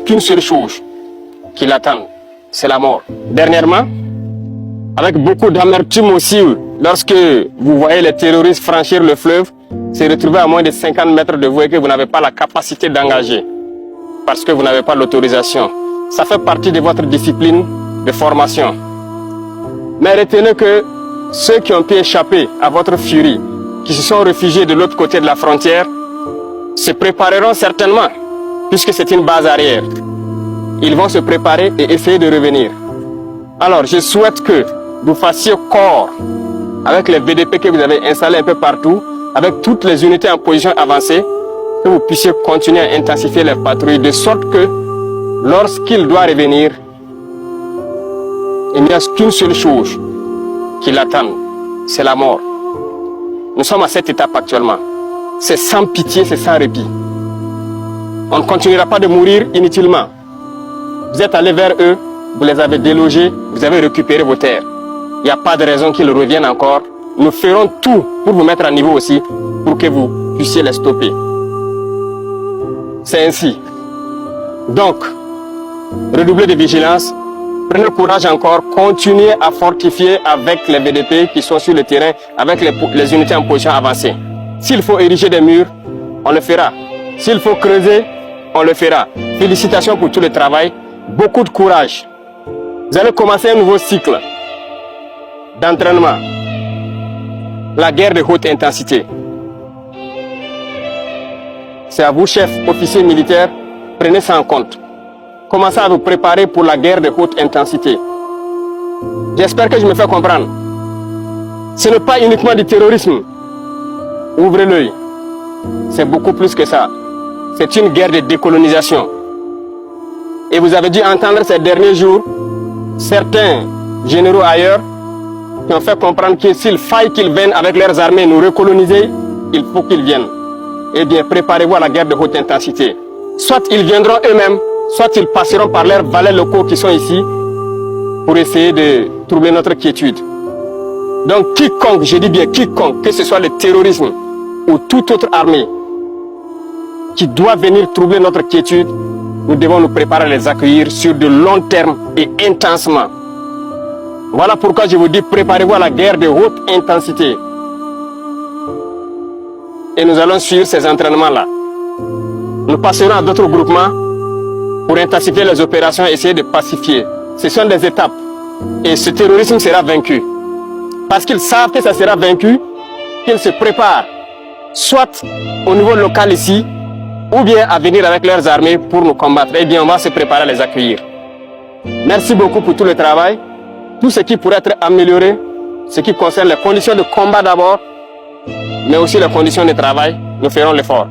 qu'une seule chose qui l'attend, c'est la mort. Dernièrement, avec beaucoup d'amertume aussi, lorsque vous voyez les terroristes franchir le fleuve, se retrouver à moins de 50 mètres de vous et que vous n'avez pas la capacité d'engager, parce que vous n'avez pas l'autorisation. Ça fait partie de votre discipline de formation. Mais retenez que ceux qui ont pu échapper à votre furie, qui se sont réfugiés de l'autre côté de la frontière, se prépareront certainement, puisque c'est une base arrière. Ils vont se préparer et essayer de revenir. Alors, je souhaite que vous fassiez corps avec les VDP que vous avez installés un peu partout, avec toutes les unités en position avancée, que vous puissiez continuer à intensifier les patrouilles, de sorte que, lorsqu'il doit revenir, il n'y a qu'une seule chose qui l'attend, c'est la mort. Nous sommes à cette étape actuellement. C'est sans pitié, c'est sans répit. On ne continuera pas de mourir inutilement. Vous êtes allés vers eux, vous les avez délogés, vous avez récupéré vos terres. Il n'y a pas de raison qu'ils reviennent encore. Nous ferons tout pour vous mettre à niveau aussi, pour que vous puissiez les stopper. C'est ainsi. Donc, redoublez de vigilance, prenez courage encore, continuez à fortifier avec les VDP qui sont sur le terrain, avec les unités en position avancée. S'il faut ériger des murs, on le fera. S'il faut creuser, on le fera. Félicitations pour tout le travail, beaucoup de courage. Vous allez commencer un nouveau cycle d'entraînement. La guerre de haute intensité. C'est à vous, chefs, officiers militaires, prenez ça en compte. Commencez à vous préparer pour la guerre de haute intensité. J'espère que je me fais comprendre. Ce n'est pas uniquement du terrorisme. Ouvrez l'œil. C'est beaucoup plus que ça. C'est une guerre de décolonisation. Et vous avez dû entendre ces derniers jours certains généraux ailleurs qui ont fait comprendre que s'il faille qu'ils viennent avec leurs armées nous recoloniser, il faut qu'ils viennent. Eh bien, préparez-vous à la guerre de haute intensité. Soit ils viendront eux-mêmes, soit ils passeront par leurs valets locaux qui sont ici pour essayer de troubler notre quiétude. Donc quiconque, je dis bien quiconque, que ce soit le terrorisme ou toute autre armée qui doit venir troubler notre quiétude, nous devons nous préparer à les accueillir sur de long terme et intensement. Voilà pourquoi je vous dis, préparez-vous à la guerre de haute intensité. Et nous allons suivre ces entraînements-là. Nous passerons à d'autres groupements pour intensifier les opérations et essayer de pacifier. Ce sont des étapes. Et ce terrorisme sera vaincu. Parce qu'ils savent que ça sera vaincu, qu'ils se préparent, soit au niveau local ici, ou bien à venir avec leurs armées pour nous combattre. Eh bien, on va se préparer à les accueillir. Merci beaucoup pour tout le travail. Tout ce qui pourrait être amélioré, ce qui concerne les conditions de combat d'abord, mais aussi les conditions de travail, nous ferons l'effort.